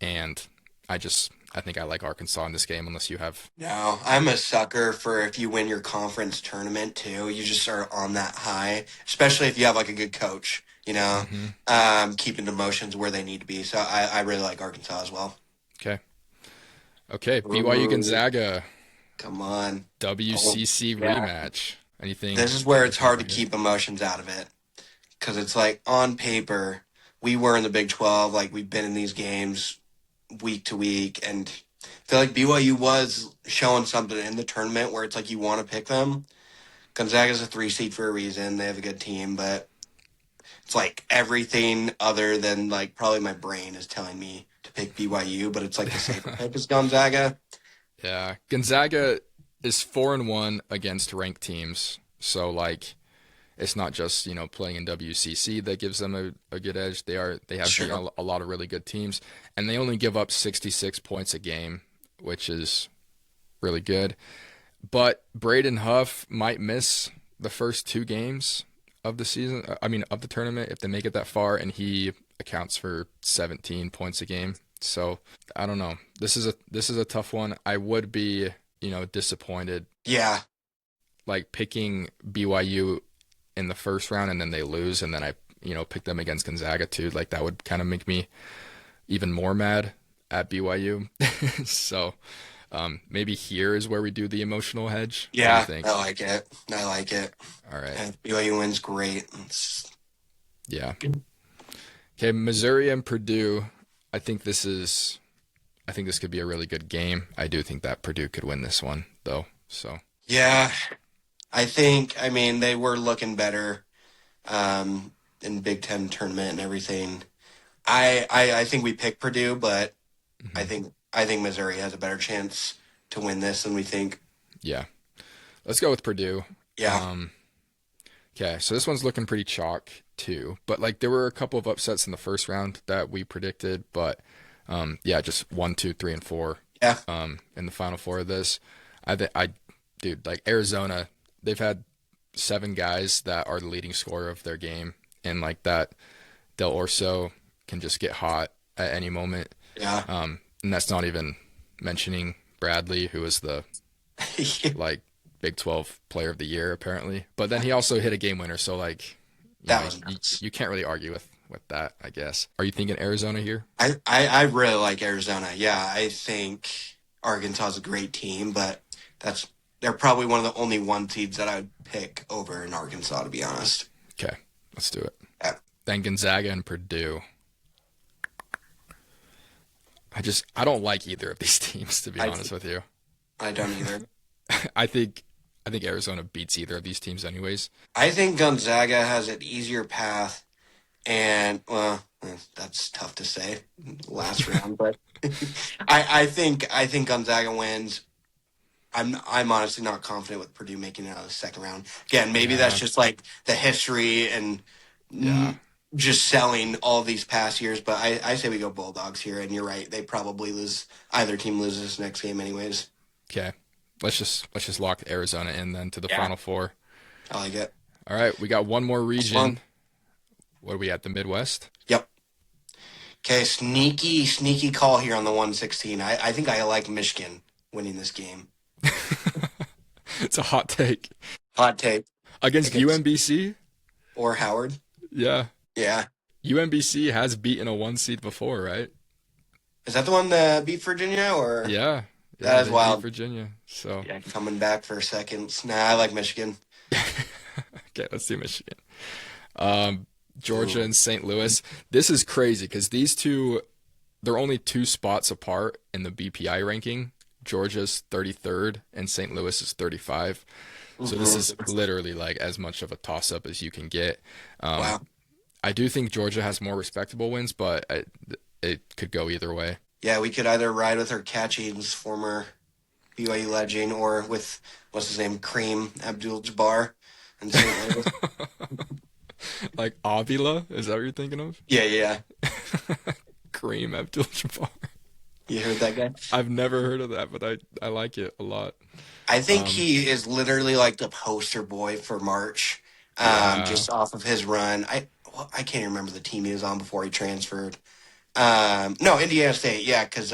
And I think I like Arkansas in this game, unless you have. No, I'm a sucker for if you win your conference tournament too. You just are on that high, especially if you have like a good coach, Hmm. keeping the emotions where they need to be. So I really like Arkansas as well. Okay, okay. BYU Ooh, Gonzaga come on. Oh, WCC yeah. rematch. Anything? This is where it's Anything hard for to here? keep emotions out of it because it's like on paper, we were in the Big 12, like we've been in these games week to week, and I feel like BYU was showing something in the tournament where it's like you want to pick them. Gonzaga's a 3 seed for a reason. They have a good team, but it's like everything other than like probably my brain is telling me to pick BYU, but it's like the safer pick is Gonzaga. Yeah, Gonzaga is 4-1 against ranked teams. So like it's not just, playing in WCC that gives them a good edge. They have beaten Sure. a lot of really good teams, and they only give up 66 points a game, which is really good. But Braden Huff might miss the first 2 games of the season. I mean, of the tournament if they make it that far, and he accounts for 17 points a game. So I don't know. This is a tough one. I would be, disappointed Yeah. like picking BYU in the first round and then they lose and then I pick them against Gonzaga too. Like that would kind of make me even more mad at BYU. So maybe here is where we do the emotional hedge. What do you Yeah. think? I like it. I like it. All right. And if BYU wins, great. Yeah. Okay, Missouri and Purdue. I think this is I think this could be a really good game. I do think that Purdue could win this one though. So, Yeah. I mean, they were looking better in Big Ten tournament and everything. I think we picked Purdue, but I mhm. think I think Missouri has a better chance to win this than we think. Yeah. Let's go with Purdue. Yeah, Um Okay, so this one's looking pretty chalk too. But like there were a couple of upsets in the first round that we predicted, but yeah, just 1, 2, 3, and 4 yeah, in the final four of this. Dude, like Arizona, they've had 7 guys that are the leading scorer of their game, and like that Del Orso can just get hot at any moment. yeah. And that's not even mentioning Bradley, who is the like Big 12 Player of the Year apparently. But then he also hit a game winner, so like That was nuts. you can't really argue with that, I guess. Are you thinking Arizona here? I really like Arizona. Yeah, I think Arkansas is a great team, but they're probably one of the only 1 seeds that I would pick over in Arkansas, to be honest. Okay, let's do it. Yeah, Then Gonzaga and Purdue. I don't like either of these teams, to be I honest with you. I don't either. I think I think Arizona beats either of these teams anyways. I think Gonzaga has an easier path And well, that's tough to say last round, but I think Gonzaga wins. I'm honestly not confident with Purdue making it out of the second round. Again, maybe that's Yeah, just like the history and yeah. just selling all these past years. But I say we go Bulldogs here, and you're right. They probably lose. Either team loses this next game, anyways. Okay. Let's just lock Arizona in then to the Yeah, Final Four. I like it. All right, we got one more That's fun. region. What are we at? The Midwest? Yep. Okay, sneaky call here on the 116. I think I like Michigan winning this game. It's a hot take. Hot take Against against UMBC? or Howard. Yeah. Yeah. UMBC has beaten a one seed before, right? Is that the one that beat Virginia or Yeah. Yeah, that is they beat wild? Virginia. So, Yeah, coming back for seconds. Nah, I like Michigan. okay, let's do Michigan. Um, Georgia Ooh. and St. Louis. This is crazy because these two, they're only two spots apart in the BPI ranking. Georgia's 33rd and St. Louis is 35. So this is Hmm. literally like as much of a toss-up as you can get. Um, Wow. I do think Georgia has more respectable wins, but it could go either way. Yeah, we could either ride with our Catchings, former BYU legend, or with what's his name, Cream Abdul-Jabbar in St. Louis. Like Avila, is that what you're thinking of? Yeah, yeah. Kareem Abdul-Jabbar. You heard that guy? I've never heard of that, but I like it a lot. I think Um, he is literally like the poster boy for March, yeah. just off of his run. I can't even remember the team he was on before he transferred. No, Indiana State. Yeah, because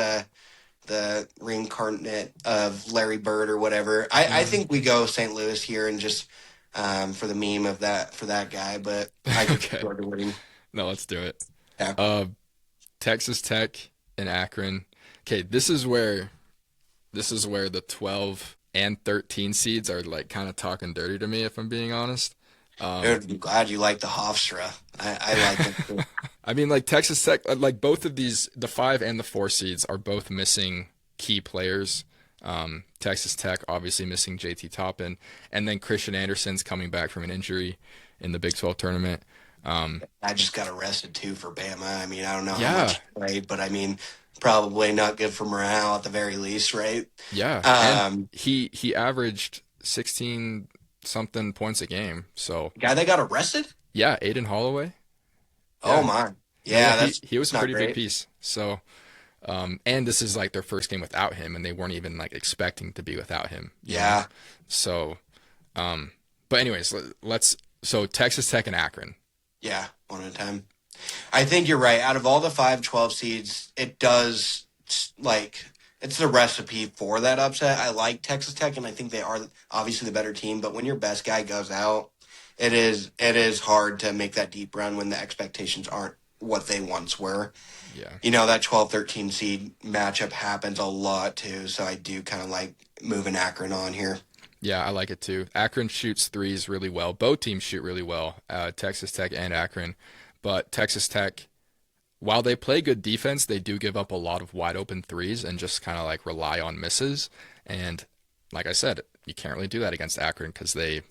the reincarnate of Larry Bird or whatever. I Mhm. think we go St. Louis here and just for the meme of that for that guy. But I could see Okay. Georgia winning. No, let's do it. Yeah. Uh, Texas Tech and Akron. Okay, this is where the 12 and 13 seeds are like kind of talking dirty to me, if I'm being honest. Um, Dude, I'm glad you like the Hofstra. I like it too. I mean, like Texas Tech, like both of these, the 5 and the 4 seeds are both missing key players. Texas Tech obviously missing JT Toppin, and then Christian Anderson's coming back from an injury in the Big 12 tournament. Um, I just got arrested too for Bama. I mean, I don't know how yeah, much he played, but I mean, probably not good for morale at the very least, right? yeah, and Um, he averaged 16 something points a game. So guy that got arrested? yeah, Aiden Holloway. Oh Yeah, my. yeah, Yeah, he was that's a not pretty big great. piece. So and this is like their first game without him, and they weren't even like expecting to be without him. Yeah, So, but anyways, let's. So Texas Tech and Akron. yeah, one at a time. I think you're right. Out of all the 5-12 seeds, it does like it's the recipe for that upset. I like Texas Tech, and I think they are obviously the better team. But when your best guy goes out, it is hard to make that deep run when the expectations aren't what they once were. Yeah, That 12-13 seed matchup happens a lot too. So I do kind of like moving Akron on here. yeah, I like it too. Akron shoots threes really well. Both teams shoot really well. Texas Tech and Akron, but Texas Tech, while they play good defense, they do give up a lot of wide open threes and just kind of like rely on misses. And like I said, you can't really do that against Akron because they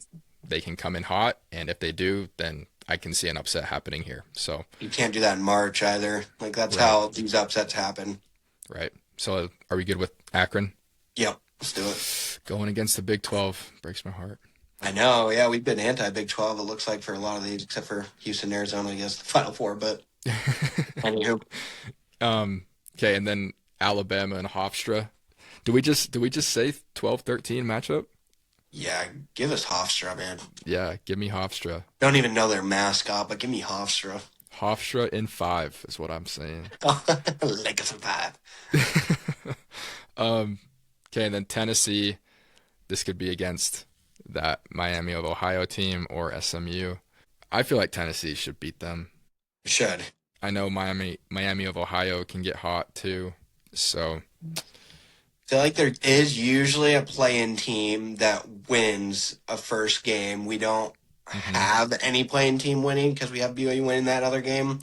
can come in hot, and if they do, then I can see an upset happening here. So, You can't do that in March either. Like that's right, how these upsets happen. right. So, are we good with Akron? Yep, let's do it. Going against the Big 12 breaks my heart. I know. Yeah, we've been anti Big 12. It looks like for a lot of these, except for Houston, Arizona, I guess the Final Four. But anywho, Okay, and then Alabama and Hofstra. Do we just say 12-13 matchup? yeah, give us Hofstra, man. Yeah, give me Hofstra. Don't even know their mascot, but give me Hofstra. Hofstra in 5 is what I'm saying. Like a survive. Um, okay, and then Tennessee. This could be against that Miami of Ohio team or SMU. I feel like Tennessee should beat them. Should. I know Miami of Ohio can get hot too. So, Feel like there is usually a play-in team that wins a first game. We don't mhm, have any play-in team winning because we have BYU winning that other game.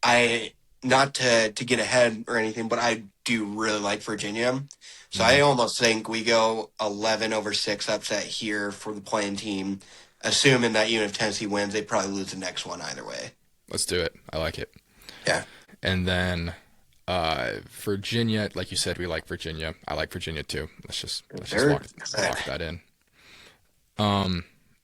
I not to get ahead or anything, but I do really like Virginia. So I mhm. almost think we go 11-6 upset here for the playing team, assuming that even if Tennessee wins, they probably lose the next one either way. Let's do it. I like it. Yeah. And then Virginia, like you said, we like Virginia. I like Virginia too. Let's just They're lock that in.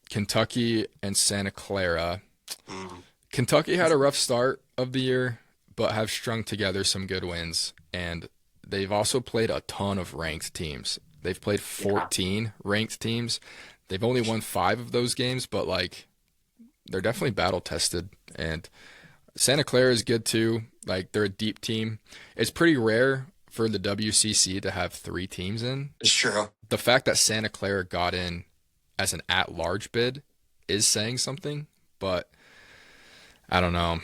Kentucky and Santa Clara. mm, Kentucky had a rough start of the year, but have strung together some good wins. And they've also played a ton of ranked teams. They've played yeah. 14 ranked teams. They've only won 5 of those games, but like they're definitely battle tested. And Santa Clara is good too. Like they're a deep team. It's pretty rare for the WCC to have 3 teams in. It's true. The fact that Santa Clara got in as an at-large bid is saying something, but I don't know.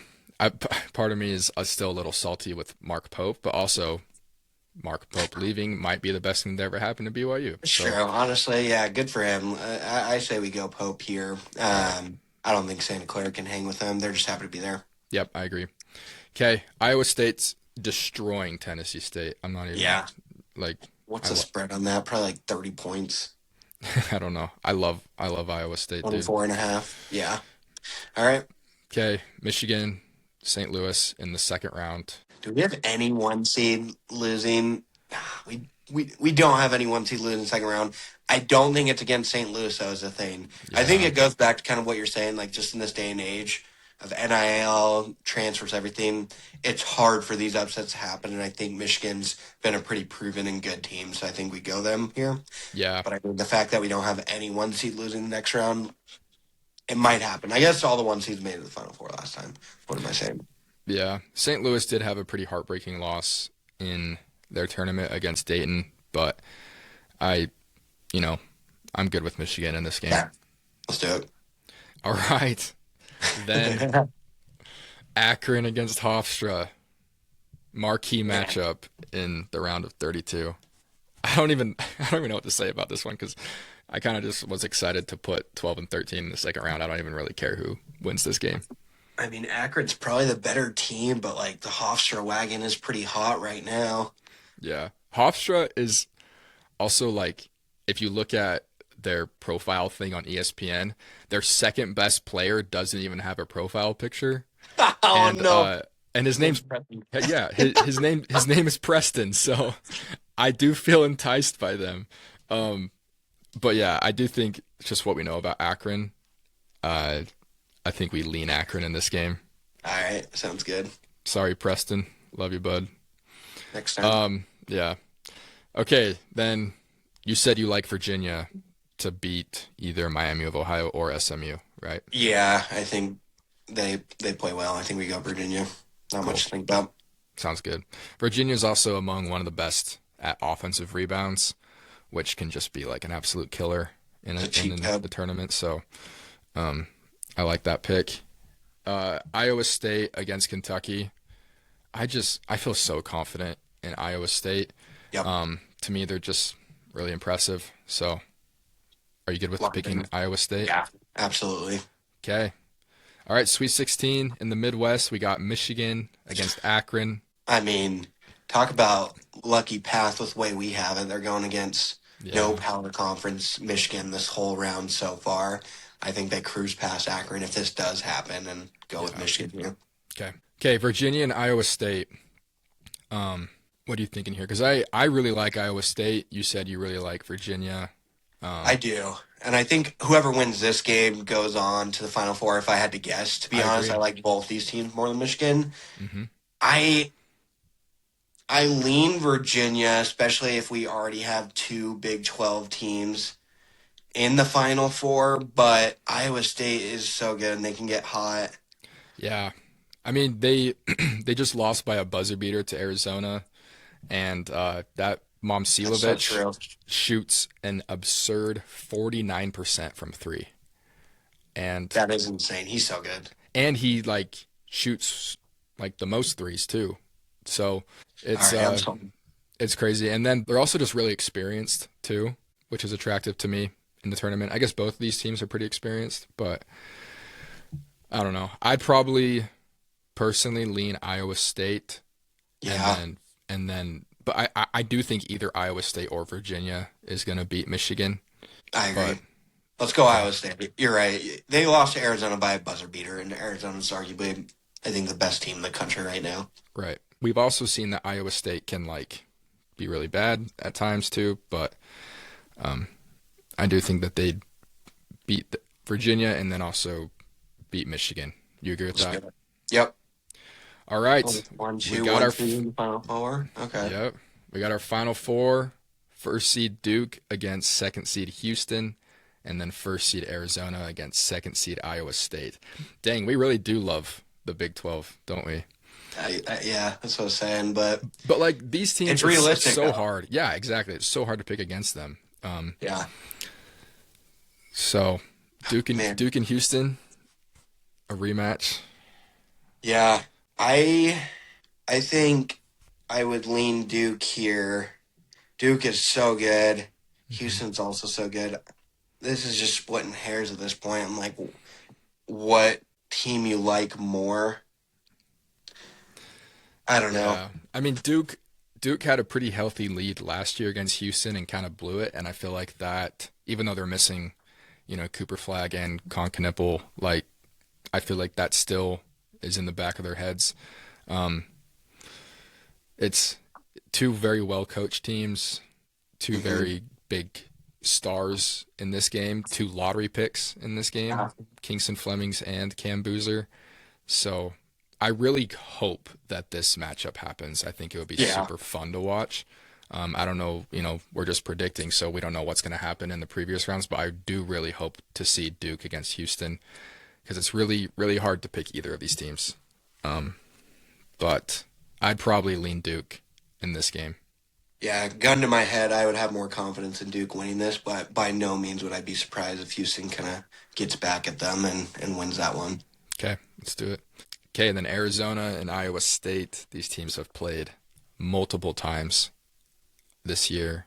Part of me is still a little salty with Mark Pope, but also Mark Pope leaving might be the best thing that ever happened to BYU. It's So, true. Honestly, yeah, good for him. I say we go Pope here. I don't think Santa Clara can hang with them. They're just happy to be there. yep, I agree. Okay, Iowa State's destroying Tennessee State. I'm not even Yeah. like What's I the lo- spread on that? Probably like 30 points. I don't know. I love Iowa State, dude. 24.5. Yeah. All right. Okay, Michigan, St. Louis in the second round. Do we have any one seed losing? We don't have any one seed losing second round. I don't think it's against St. Louis though is the thing. I think Yeah, it goes back to kind of what you're saying, like just in this day and age of NIL transfers, everything. It's hard for these upsets to happen, and I think Michigan's been a pretty proven and good team, so I think we go them here. yeah, But I mean, the fact that we don't have any one seed losing the next round, it might happen. I guess all the one seeds made it to the Final Four last time. What am I saying? yeah. St. Louis did have a pretty heartbreaking loss in their tournament against Dayton, but I, you know, I'm good with Michigan in this game. Yeah, let's do All right. Then it. Akron against Hofstra. Marquee Man, matchup in the round of 32. I don't even know what to say about this one because I kind of just was excited to put 12 and 13 in the second round. I don't even really care who wins this game. I mean, Akron's probably the better team, but like the Hofstra wagon is pretty hot right now. Yeah. Hofstra is also like if you look at their profile thing on ESPN, their second best player doesn't even have a profile picture. Oh And no. his name's yeah, his name is Preston, so I do feel enticed by them. Um but yeah, I do think just what we know about Akron, uh I think we lean Akron in this game. All right, sounds good. Sorry, Preston. Love you, bud. Next time. Yeah. Okay, then you said you like Virginia to beat either Miami of Ohio or SMU, right? Yeah, I think they play well. I think we go Virginia. Not Cool. much to think about. Sounds good. Virginia's also among one of the best at offensive rebounds, which can just be like an absolute killer in It's a, a in cheat the, code. the tournament. So, um, I like that pick. Iowa State against Kentucky. I feel so confident in Iowa State. Yep, To me, they're just really impressive. So, are you good with locked picking in. Iowa State? Yeah, absolutely. Okay. All right, Sweet 16 in the Midwest. We got Michigan against Akron. I mean, talk about lucky path with the way we have it. They're going against no Yeah, power conference Michigan this whole round so far. I think they cruise past Akron if this does happen and go with yeah. Michigan here. Okay. Okay, Virginia and Iowa State. What are you thinking here? Because I really like Iowa State. You said you really like Virginia. I do. And I think whoever wins this game goes on to the Final Four, if I had to guess. To be I honest, I agree. like both these teams more than Michigan. Hmm. I I lean Virginia, especially if we already have two Big 12 teams in the Final Four, but Iowa State is so good and they can get hot. Yeah. I mean, they they just lost by a buzzer beater to Arizona, and that That's so Momcilovic true. shoots an absurd 49% from three. And That is insane. He's so good. and he like shoots like the most threes too. So All it's right, I'm uh sold. it's crazy. And then they're also just really experienced too, which is attractive to me in the tournament. I guess both of these teams are pretty experienced, but I don't know. I'd probably personally lean Iowa State and Yeah, then but I do think either Iowa State or Virginia is gonna beat Michigan. I But agree. Let's go okay. Iowa State. You're right. They lost to Arizona by a buzzer beater, and Arizona's arguably I think, the best team in the country right now. Right. We've also seen that Iowa State can be really bad at times too, but I do think that they'd beat Virginia and then also beat Michigan. You agree with that? Yep. All right. One, We two, got one, our two, final four. Okay. Yep. We got our final four. First seed Duke against second seed Houston, and then first seed Arizona against second seed Iowa State. Dang, we really do love the Big 12, don't we? Yeah, that's what I was saying. But these teams, it's realistic. So hard. Yeah, exactly. It's so hard to pick against them. Yeah. So Duke and Houston, a rematch. Yeah, I think I would lean Duke here. Duke is so good. Houston's also so good. This is just splitting hairs at this point. I'm like, what team you like more? I don't know. Yeah. I mean, Duke had a pretty healthy lead last year against Houston and kind of blew it. And I feel like that, even though they're missing, Cooper Flagg and Con Knipple, I feel like that still is in the back of their heads. It's two very well coached teams, two very big stars in this game, two lottery picks in this game, Kingston Flemings and Cam Boozer. So I really hope that this matchup happens. I think it would be super fun to watch. I don't know, we're just predicting, so we don't know what's going to happen in the previous rounds, but I do really hope to see Duke against Houston because it's really, really hard to pick either of these teams. But I'd probably lean Duke in this game. Yeah, gun to my head, I would have more confidence in Duke winning this, but by no means would I be surprised if Houston kind of gets back at them and wins that one. Okay, let's do it. Okay, then Arizona and Iowa State, these teams have played multiple times this year.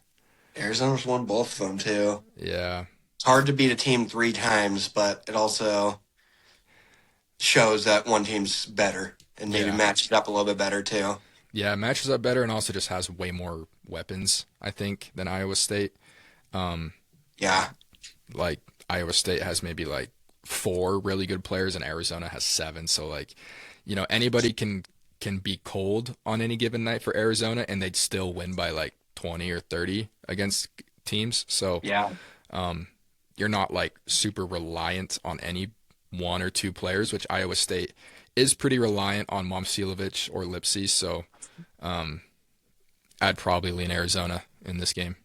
Arizona's won both of them, too. Yeah. It's hard to beat a team 3 times, but it also shows that one team's better and maybe matched up a little bit better, too. Yeah, matches up better and also just has way more weapons, I think, than Iowa State. Yeah. Iowa State has maybe 4 really good players and Arizona has 7. So anybody can be cold on any given night for Arizona and they'd still win by 20 or 30 against teams. So yeah. You're not super reliant on any 1 or 2 players, which Iowa State is pretty reliant on Momcilovic or Lipsy. So I'd probably lean Arizona in this game.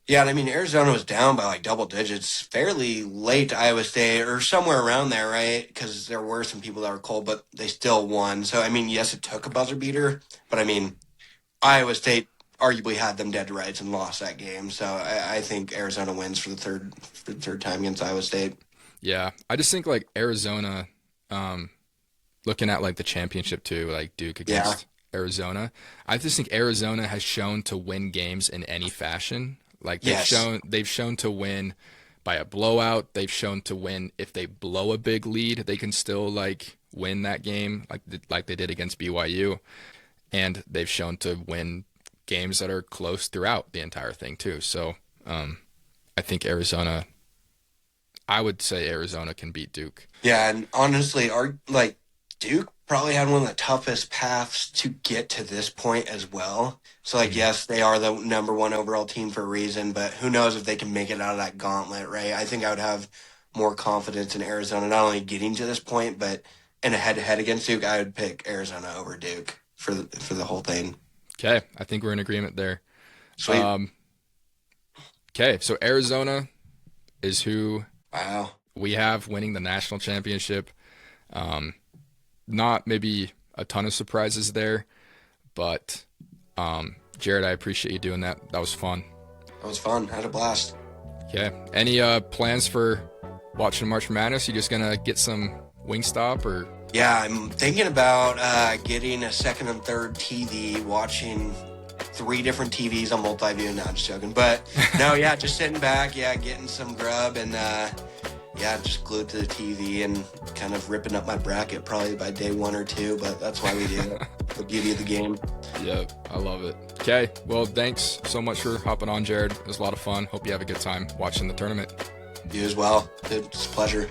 Yeah, and I mean, Arizona was down by double digits fairly late to Iowa State or somewhere around there, right? Because there were some people that were cold, but they still won. So, I mean, yes, it took a buzzer beater, but I mean, Iowa State arguably had them dead to rights and lost that game. So I think Arizona wins for the third time against Iowa State. Yeah, I just think Arizona, looking at the championship too, Duke against Arizona, I just think Arizona has shown to win games in any fashion. They've shown to win by a blowout. They've shown to win if they blow a big lead, they can still win that game like they did against BYU. And they've shown to win games that are close throughout the entire thing too. So I think I would say Arizona can beat Duke. Yeah, and honestly, Duke probably had one of the toughest paths to get to this point as well. So, yes, they are the number 1 overall team for a reason, but who knows if they can make it out of that gauntlet, right? I think I would have more confidence in Arizona not only getting to this point, but in a head-to-head against Duke, I would pick Arizona over Duke for the whole thing. Okay, I think we're in agreement there. Sweet. Okay, so Arizona is who wow. we have winning the national championship. Not maybe a ton of surprises there, but Jared, I appreciate you doing that. That was fun. That was fun. I had a blast. Okay. Any plans for watching March Madness? You just gonna get some Wingstop or? Yeah, I'm thinking about getting a second and third TV, watching 3 different TVs on multi-view. No, I'm just joking. But no, yeah, just sitting back, getting some grub and just glued to the TV and kind of ripping up my bracket probably by day 1 or 2, but that's why we do it. The beauty of the game. Yep, I love it. Okay, well, thanks so much for hopping on, Jared. It was a lot of fun. Hope you have a good time watching the tournament. You as well. It's a pleasure.